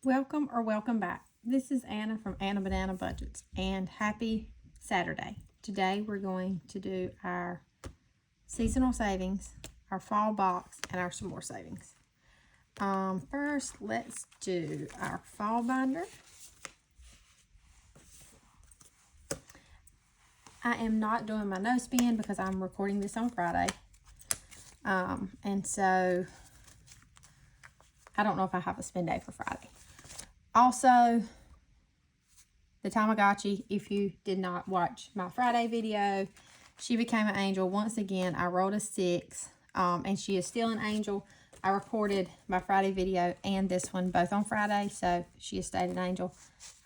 Welcome or welcome back. This is Anna from Anna Banana Budgets, and happy Saturday. Today we're going to do our seasonal savings, our fall box, and our some more savings. First, let's do our fall binder. I am not doing my no spin because I'm recording this on Friday. And so I don't know if I have a spin day for Friday. Also, the Tamagotchi, if you did not watch my Friday video, she became an angel. Once again, I rolled a 6, and she is still an angel. I recorded my Friday video and this one both on Friday, so she has stayed an angel.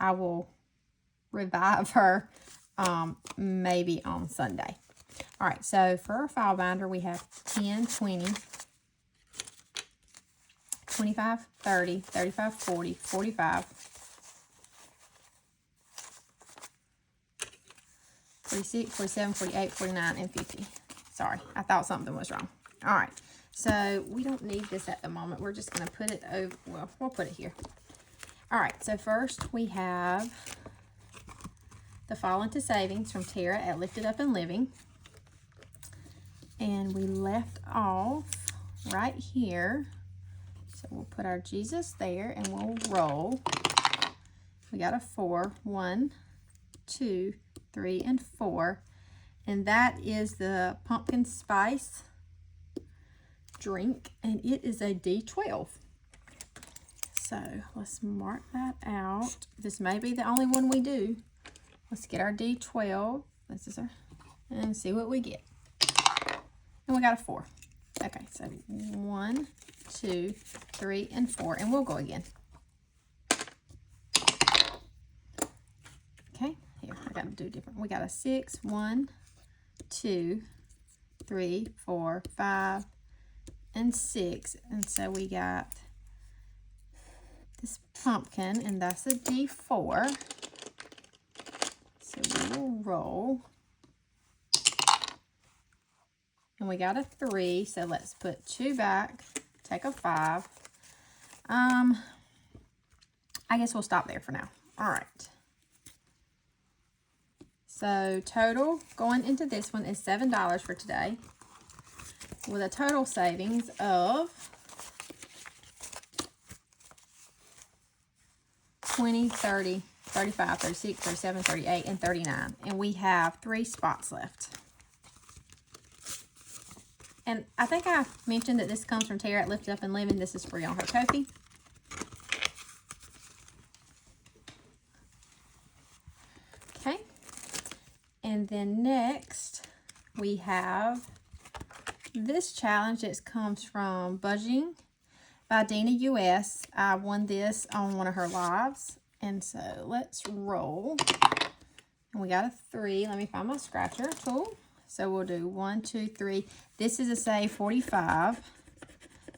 I will revive her maybe on Sunday. All right, so for our file binder, we have 10, 20, 25, 30, 35, 40, 45, 46, 47, 48, 49, and 50. Sorry, I thought something was wrong. All right, so we don't need this at the moment. We're just going to put it over, well, we'll put it here. All right, so first we have the Fall into Savings from Tara at Lifted Up and Living. And we left off right here. So we'll put our Jesus there and we'll roll. We got a 4. 1, 2, 3, and 4. And that is the pumpkin spice drink. And it is a D12. So let's mark that out. This may be the only one we do. Let's get our D12. This is our, and see what we get. And we got a 4. Okay, so 1, 2, 3, and 4, and we'll go again. Okay, here, I got to do different. We got a 6, 1, 2, 3, 4, 5, and 6. And so we got this pumpkin, and that's a D4. So we will roll. And we got a 3, so let's put 2 back, take a 5. I guess we'll stop there for now. All right. So total going into this one is $7 for today, with a total savings of 20, 30, 35, 36, 37, 38, and 39. And we have 3 spots left. And I think I mentioned that this comes from Tara at Lift Up and Living. This is free on her Ko-fi. Okay. And then next, we have this challenge that comes from Budgeting by Dina US. I won this on one of her lives. And so let's roll. And we got a 3. Let me find my scratcher tool. So we'll do 1, 2, 3. This is a save 45.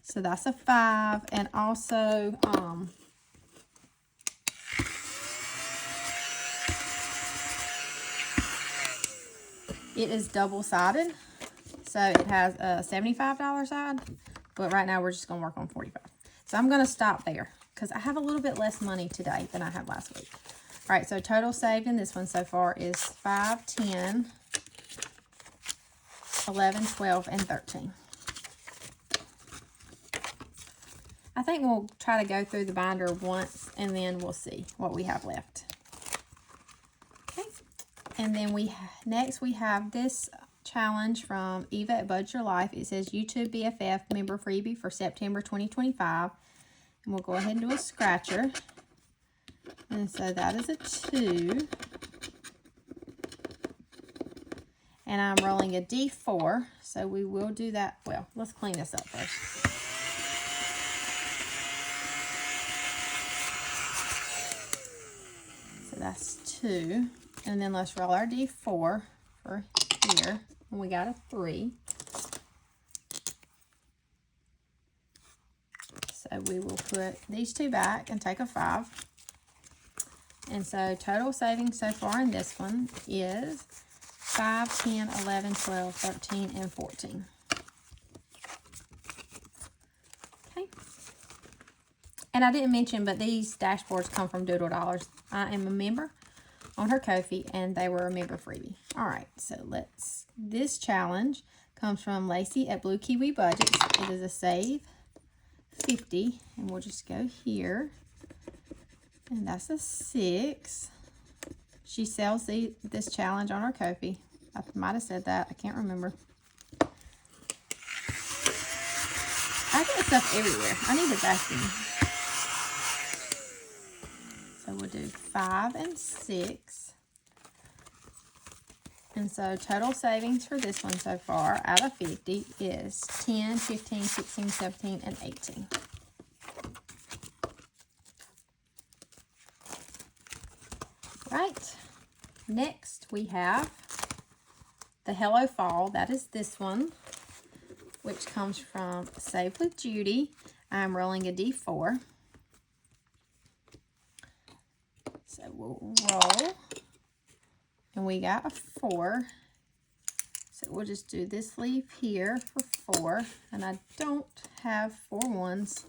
So that's a 5. And also, it is double-sided. So it has a $75 side. But right now we're just going to work on 45. So I'm going to stop there because I have a little bit less money today than I had last week. All right, so total saved in this one so far is 5, 10, 11, 12, and 13. I think we'll try to go through the binder once and then we'll see what we have left. Okay, and then next we have this challenge from Eva at Budget Your Life. It says YouTube BFF member freebie for September 2025. And we'll go ahead and do a scratcher. And so that is a 2. And I'm rolling a D4, so we will do that. Well, let's clean this up first. So that's 2. And then let's roll our D4 for here. And we got a 3. So we will put these 2 back and take a 5. And so total savings so far in this one is 5, 10, 11, 12, 13, and 14. Okay. And I didn't mention, but these dashboards come from Doodle Dollars. I am a member on her Ko-fi, and they were a member freebie. All right, so this challenge comes from Lacey at Blue Kiwi Budgets. It is a save 50, and we'll just go here, and that's a 6. She sells this challenge on her Ko-fi. I might have said that. I can't remember. I get stuff everywhere. I need a vacuum. So we'll do 5 and 6. And so total savings for this one so far out of 50 is 10, 15, 16, 17, and 18. Right. Next we have the Hello Fall. That is this one, which comes from Save with Judy. I'm rolling a D4. So we'll roll. And we got a 4. So we'll just do this leaf here for 4. And I don't have 4 ones.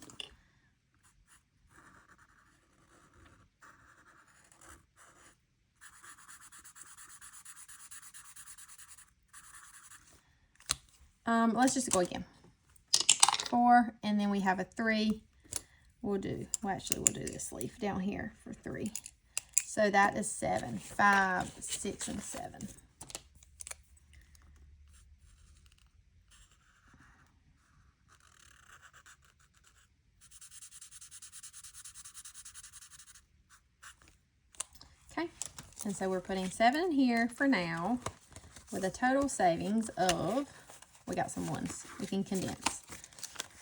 Let's just go again. 4, and then we have a 3. We'll do this leaf down here for 3. So that is 7, 5, 6, and 7. Okay, and so we're putting 7 in here for now with a total savings of, we got some ones we can condense,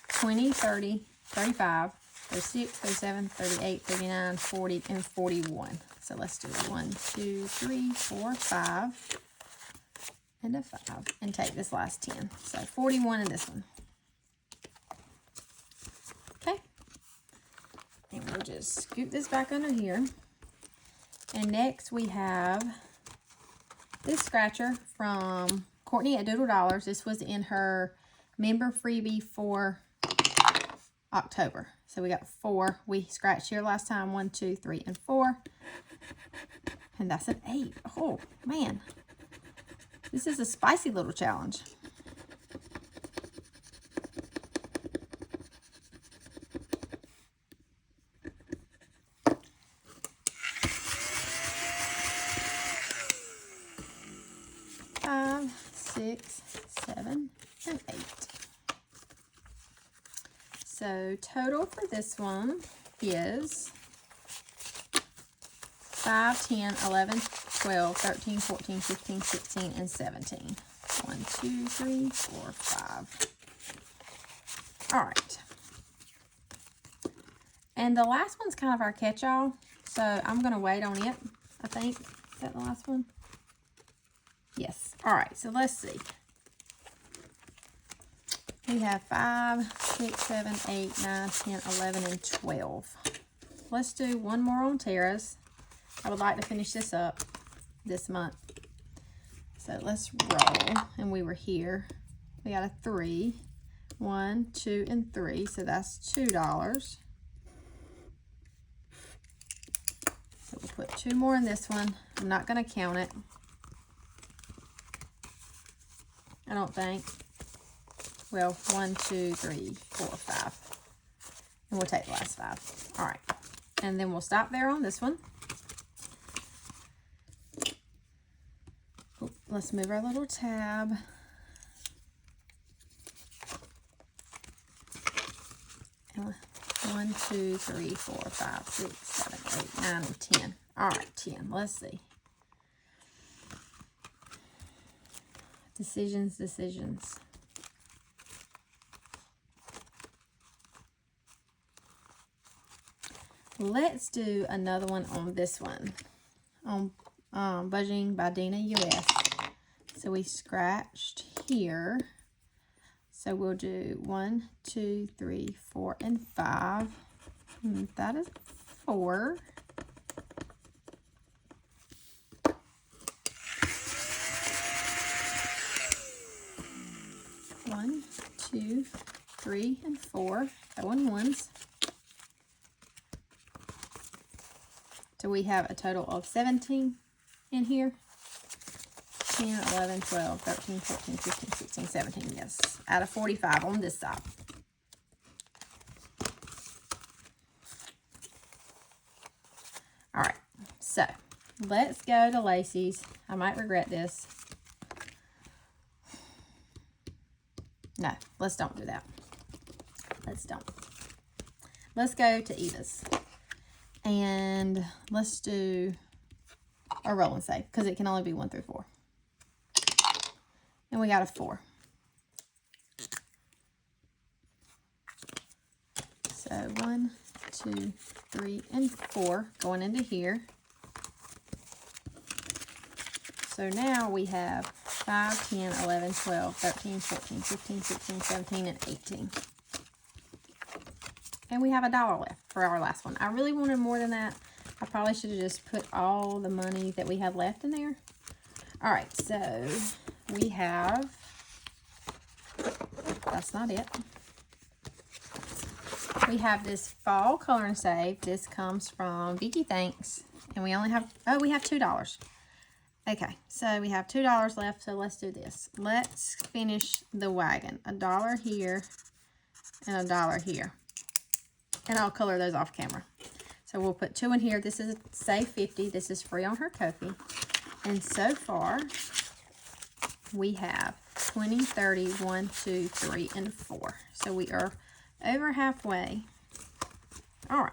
20, 30, 35, 36, 37, 38, 39, 40, and 41. So let's do 1, 2, 3, 4, 5, and a 5, and take this last 10. So 41 in this one. Okay. And we'll just scoop this back under here. And next we have this scratcher from Courtney at Doodle Dollars. This was in her member freebie for October. So we got 4. We scratched here last time. 1, 2, 3, and 4. And that's an 8. Oh, man. This is a spicy little challenge. Five, 6, 7, and 8. So total for this one is 5, 10, 11, 12, 13, 14, 15, 16, and 17. 1, 2, 3, 4, 5. All right. And the last one's kind of our catch-all, so I'm going to wait on it, I think. Is that the last one? Yes. All right, so let's see. We have 5, 6, 7, 8, 9, 10, 11, and 12. Let's do one more on Tara's. I would like to finish this up this month. So let's roll. And we were here. We got a 3. 1, 2, and 3. So that's $2. So we'll put 2 more in this one. I'm not going to count it. I don't think. Well, 1, 2, 3, 4, 5. And we'll take the last 5. All right. And then we'll stop there on this one. Let's move our little tab. And 1, 2, 3, 4, 5, 6, 7, 8, 9, and 10. All right, 10. Let's see. Decisions, decisions. Let's do another one on this one. On Budgeting by Dina US. So we scratched here. So we'll do 1, 2, 3, 4, and 5. And that is 4. One, 2, 3, and 4. Going ones. So we have a total of 17 in here. 10, 11, 12, 13, 14, 15, 16, 17, yes. Out of 45 on this side. All right, so let's go to Lacey's. I might regret this. No, let's don't do that. Let's don't. Let's go to Eva's. And let's do a roll and save because it can only be 1 through 4. And we got a 4. So 1, 2, 3, and 4 going into here. So now we have 5, 10, 11, 12, 13, 14, 15, 16, 17, and 18. And we have $1 left for our last one. I really wanted more than that. I probably should have just put all the money that we have left in there. All right, so we have, that's not it. We have this fall color and save. This comes from Vicky Thanks. And we only have, oh, we have $2. Okay, so we have $2 left, so let's do this. Let's finish the wagon. $1 here and $1 here. And I'll color those off camera. So we'll put 2 in here. This is Save 50. This is free on her Ko-fi. And so far, we have 20, 30, 1, 2, 3, and 4. So we are over halfway. All right.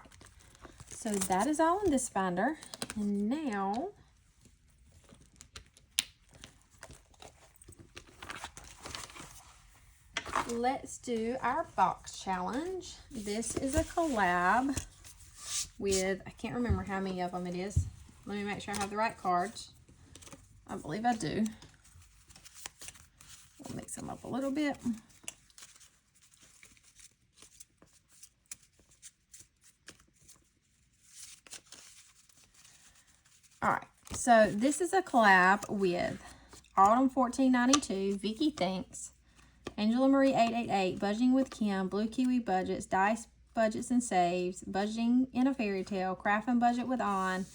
So that is all in this binder. And now, let's do our box challenge. This is a collab with, I can't remember how many of them it is. Let me make sure I have the right cards. I believe I do. We'll mix them up a little bit. All right, so this is a collab with Autumn 1492, Vicky Thanks, Angela Marie 888, Budgeting with Kim, Blue Kiwi Budgets, Dice Budgets and Saves, Budgeting in a Fairy Tale, Craft and Budget with On,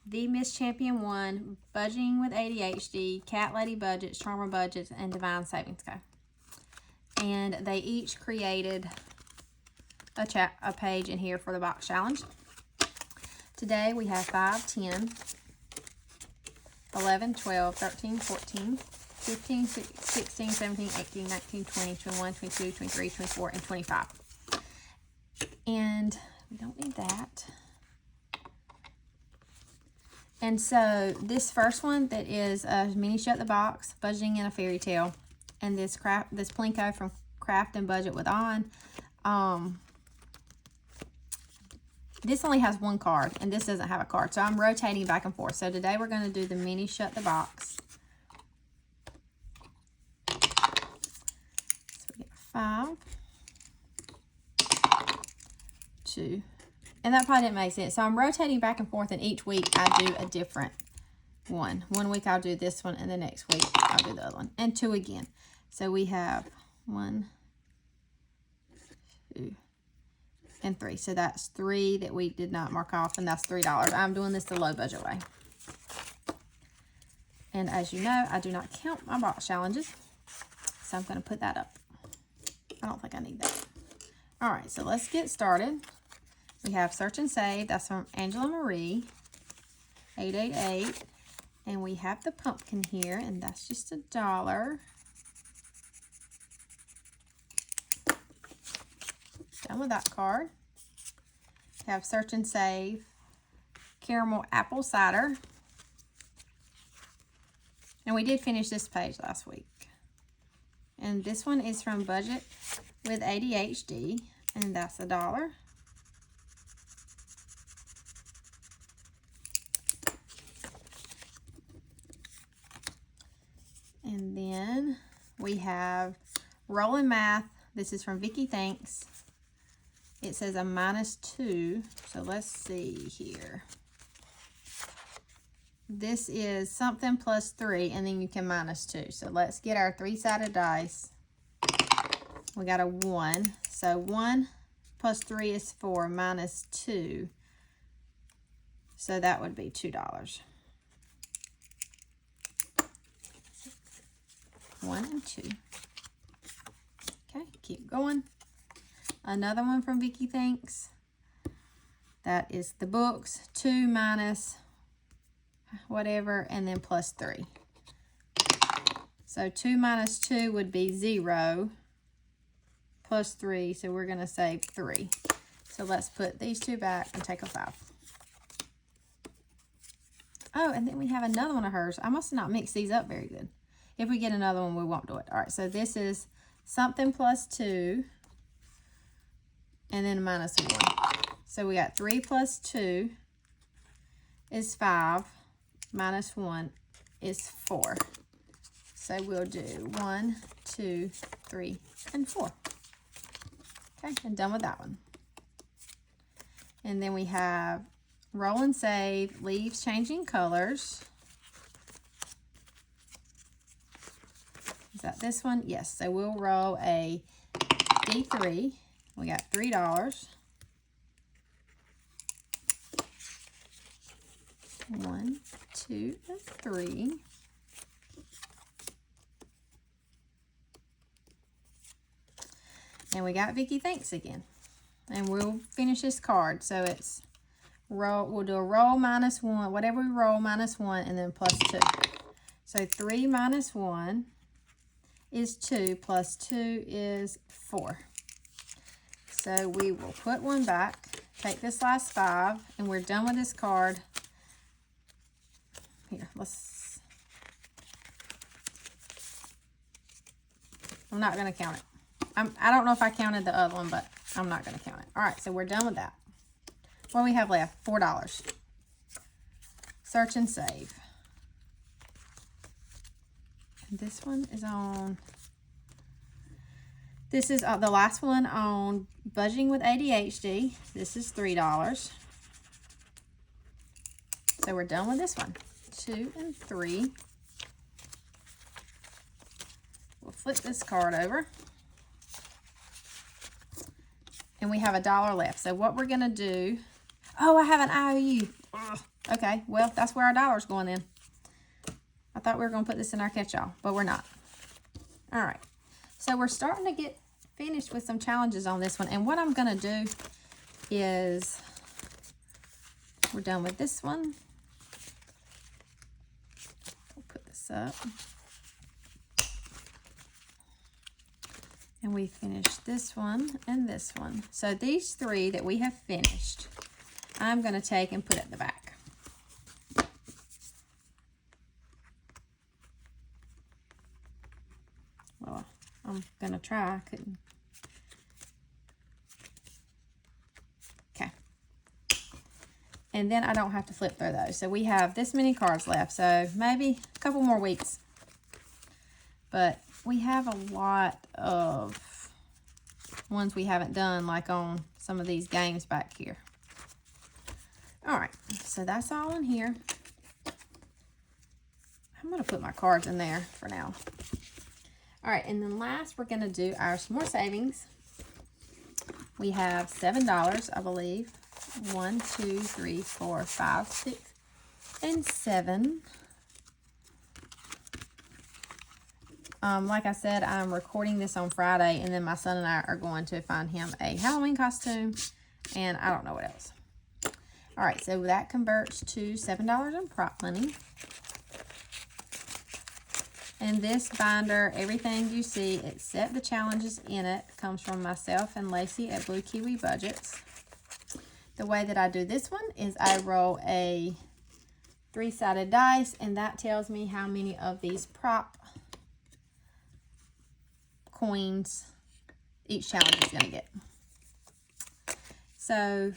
The Miss Champion 1, Budgeting with ADHD, Cat Lady Budgets, Charmer Budgets, and Divine Savings Co. And they each created a page in here for the box challenge. Today we have 5, 10, 11, 12, 13, 14, 15, 16, 17, 18, 19, 20, 21, 22, 23, 24, and 25. And we don't need that. And so this first one that is a mini shut the box, Budgeting in a Fairy Tale, and this Plinko from Craft and Budget with On. This only has 1 card, and this doesn't have a card, so I'm rotating back and forth. So today we're going to do the mini shut the box. So we get 5, 2, and that probably didn't make sense. So I'm rotating back and forth, and each week I do a different one. One week I'll do this one, and the next week I'll do the other one, and 2 again. So we have 1, 2, and 3. So that's 3 that we did not mark off, and that's $3. I'm doing this the low budget way. And as you know, I do not count my box challenges, so I'm going to put that up. I don't think I need that. All right, so let's get started. We have Search and Save. That's from Angela Marie 888, and we have the pumpkin here, and that's just $1. Done with that card. We have Search and Save, Caramel Apple Cider. And we did finish this page last week. And this one is from Budget with ADHD, and that's $1. And then we have Rollin' Math. This is from Vicky Thanks. It says a -2, so let's see here. This is something plus 3, and then you can -2. So let's get our 3-sided dice. We got a 1. So 1 plus 3 is 4, -2. So that would be $2. 1 and 2. Okay, keep going. Another one from Vicky Thanks. That is the books, 2 minus whatever, and then plus 3. So 2 minus 2 would be 0, plus 3, so we're going to save 3. So let's put these 2 back and take a 5. Oh, and then we have another one of hers. I must not mix these up very good. If we get another one, we won't do it. All right, so this is something plus 2, and then minus 1. So we got 3 plus 2 is 5, minus 1 is 4. So we'll do 1, 2, 3, and 4. Okay, and done with that one. And then we have roll and save, leaves changing colors. Is that this one? Yes, so we'll roll a D3. We got $3. 1, 2, and 3. And we got Vicky Thanks again. And we'll finish this card. So it's roll, we'll do a roll minus 1, whatever we roll minus 1, and then plus 2. So 3 minus 1 is 2, plus 2 is 4. So we will put 1 back, take this last 5, and we're done with this card. Here, I'm not going to count it. I don't know if I counted the other one, but I'm not going to count it. All right, so we're done with that. What do we have left? $4. Search and save. And this one is on, this is the last one on Budgeting with ADHD. This is $3. So we're done with this one. 2 and 3. We'll flip this card over. And we have $1 left. So what we're going to do... Oh, I have an IOU. Ugh. Okay, well, that's where our $1's going in. I thought we were going to put this in our catch-all, but we're not. All right. So we're starting to get finished with some challenges on this one. And what I'm going to do is... We're done with this one. We'll put this up. And we finished this one and this one. So these 3 that we have finished, I'm going to take and put at the back. Well, I'm going to try. I couldn't. Okay. And then I don't have to flip through those. So we have this many cards left. So maybe a couple more weeks. But we have a lot of ones we haven't done, like on some of these games back here. All right, so that's all in here. I'm going to put my cards in there for now. All right, and then last we're going to do our More Savings. We have $7, I believe. 1, 2, 3, 4, 5, 6, and 7. Like I said, I'm recording this on Friday, and then my son and I are going to find him a Halloween costume, and I don't know what else. All right, so that converts to $7 in prop money. And this binder, everything you see except the challenges in it, comes from myself and Lacey at Blue Kiwi Budgets. The way that I do this one is I roll a 3-sided dice, and that tells me how many of these prop coins each challenge is going to get. So,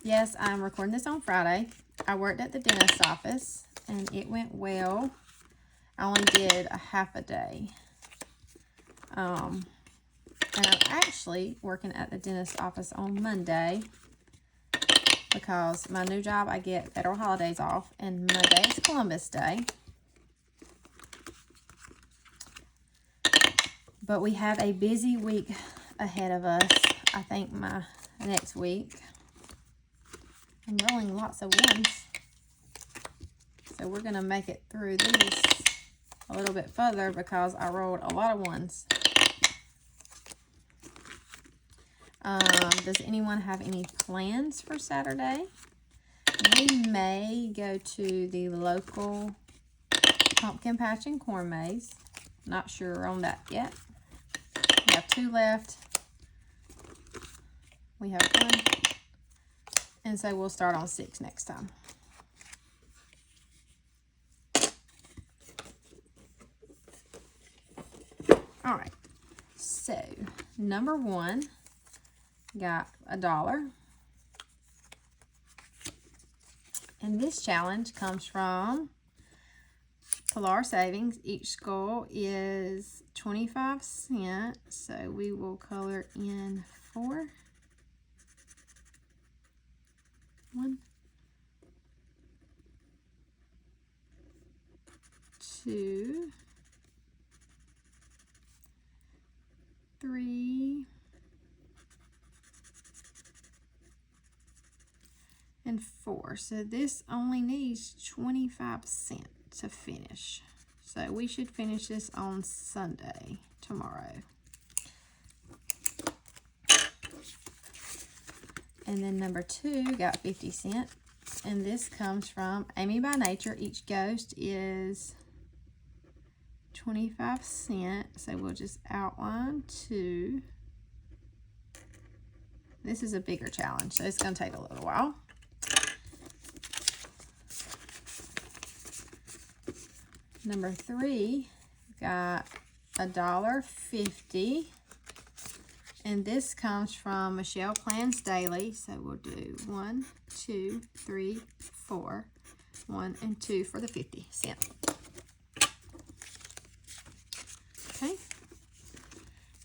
yes, I'm recording this on Friday. I worked at the dentist's office, and it went well. I only did a half a day. And I'm actually working at the dentist's office on Monday because my new job, I get federal holidays off, and Monday is Columbus Day. But we have a busy week ahead of us. I think my next week. I'm rolling lots of ones. So we're going to make it through this a little bit further because I rolled a lot of ones. Does anyone have any plans for Saturday? We may go to the local pumpkin patch and corn maze. Not sure on that yet. We have 2 left. We have 1. And so we'll start on 6 next time. All right. So, number 1 got $1. And this challenge comes from Collab Savings. Each skull is 25 cents. So we will color in 4. 1, 2, 3, and 4. So this only needs 25 cents to finish. So we should finish this on Sunday, tomorrow. And then number 2 got 50 cents. And this comes from Amybynature. Each ghost is 25 cents. So we'll just outline 2. This is a bigger challenge, so it's going to take a little while. Number 3 got $1.50. And this comes from Michelle Plans Daily. So we'll do 1, 2, 3, 4. 1 and 2 for the 50 cents. Okay.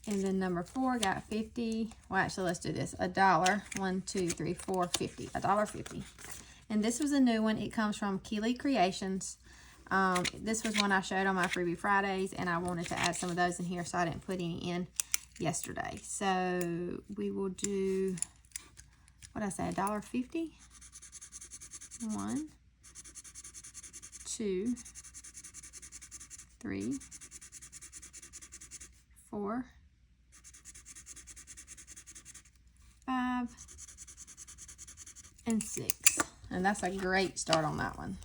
And then number 4 got 50. Well, actually, let's do this. $1. 1, 2, 3, 4, 50. $1.50. And this was a new one. It comes from Keeley Creations. This was one I showed on my Freebie Fridays, and I wanted to add some of those in here, so I didn't put any in yesterday. So we will do, what did I say, $1.50? 1, 2, 3, 4, 5, and 6. And that's a great start on that one.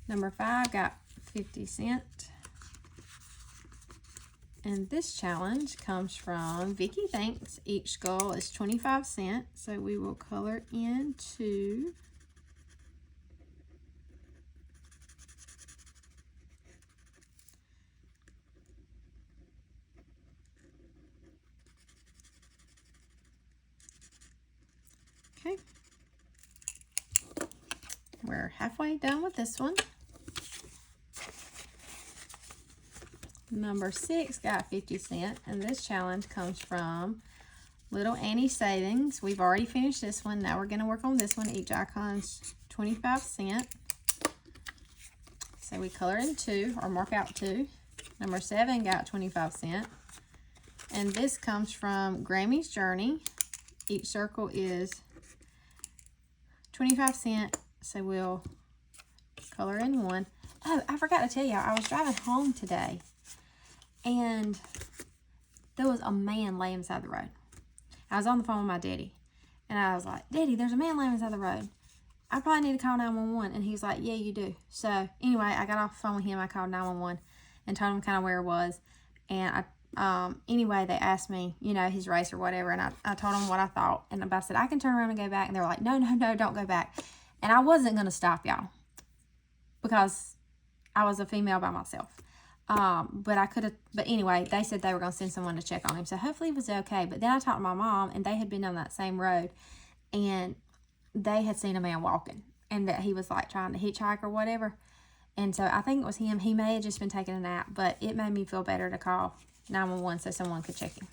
Number 5 got 50 cents. And this challenge comes from Vicky Thanks. Each skull is 25 cents. So we will color in 2. Okay. We're halfway done with this one. Number 6 got 50 cents, and this challenge comes from Little Annie Savings. We've already finished this one. Now we're going to work on this one. Each icon's 25 cents. So we color in 2, or mark out 2. Number 7 got 25 cents. And this comes from Grammy's Journey. Each circle is 25 cents. So we'll color in 1. Oh, I forgot to tell y'all, I was driving home today, and there was a man laying beside the road. I was on the phone with my daddy, and I was like, Daddy, there's a man laying beside the road. I probably need to call 911. And he's like, yeah, you do. So anyway, I got off the phone with him. I called 911 and told him kind of where it was. And anyway, they asked me, you know, his race or whatever. And I told them what I thought. And I said, I can turn around and go back. And they were like, no, don't go back. And I wasn't going to stop y'all because I was a female by myself. But I could have, but anyway, they said they were going to send someone to check on him. So hopefully it was okay. But then I talked to my mom, and they had been on that same road, and they had seen a man walking, and that he was like trying to hitchhike or whatever. And so I think it was him. He may have just been taking a nap, but it made me feel better to call 911 so someone could check him.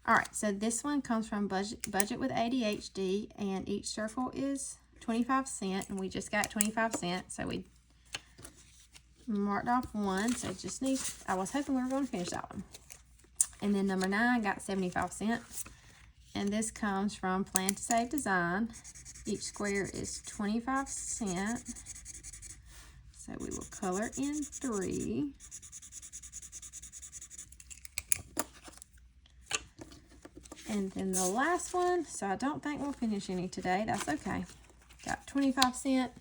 All right. So this one comes from Budget with ADHD, and each circle is 25 cents, and we just got 25 cents. So we marked off 1, so it just needs, I was hoping we were going to finish that one. And then number 9 got 75 cents. and this comes from Plan to Save Design. Each square is 25 cents. So we will color in 3. And then the last one, so I don't think we'll finish any today. That's okay. Got 25 cents.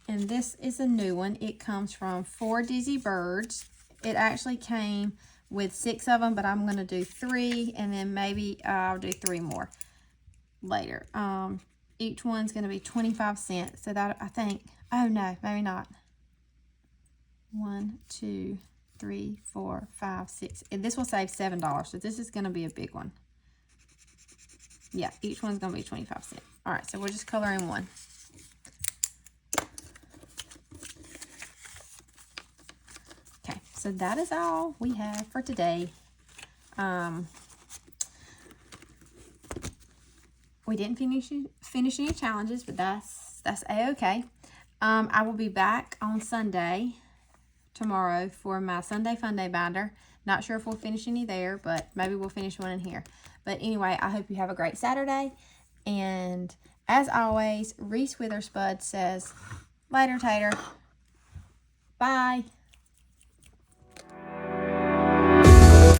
And this is a new one. It comes from 4 Dizzy Birds. It actually came with 6 of them, but I'm going to do 3, and then maybe I'll do 3 more later. Each one's going to be 25 cents. So that, I think, oh no, maybe not. 1, 2, 3, 4, 5, 6. And this will save $7. So this is going to be a big one. Yeah, each one's going to be 25 cents. All right, so we'll just color in 1. Okay, so that is all we have for today. We didn't finish any challenges, but that's a-okay. I will be back on Sunday, tomorrow, for my Sunday Fun Day binder. Not sure if we'll finish any there, but maybe we'll finish one in here. But anyway, I hope you have a great Saturday. And as always, Reese Witherspud says, later, Tater. Bye.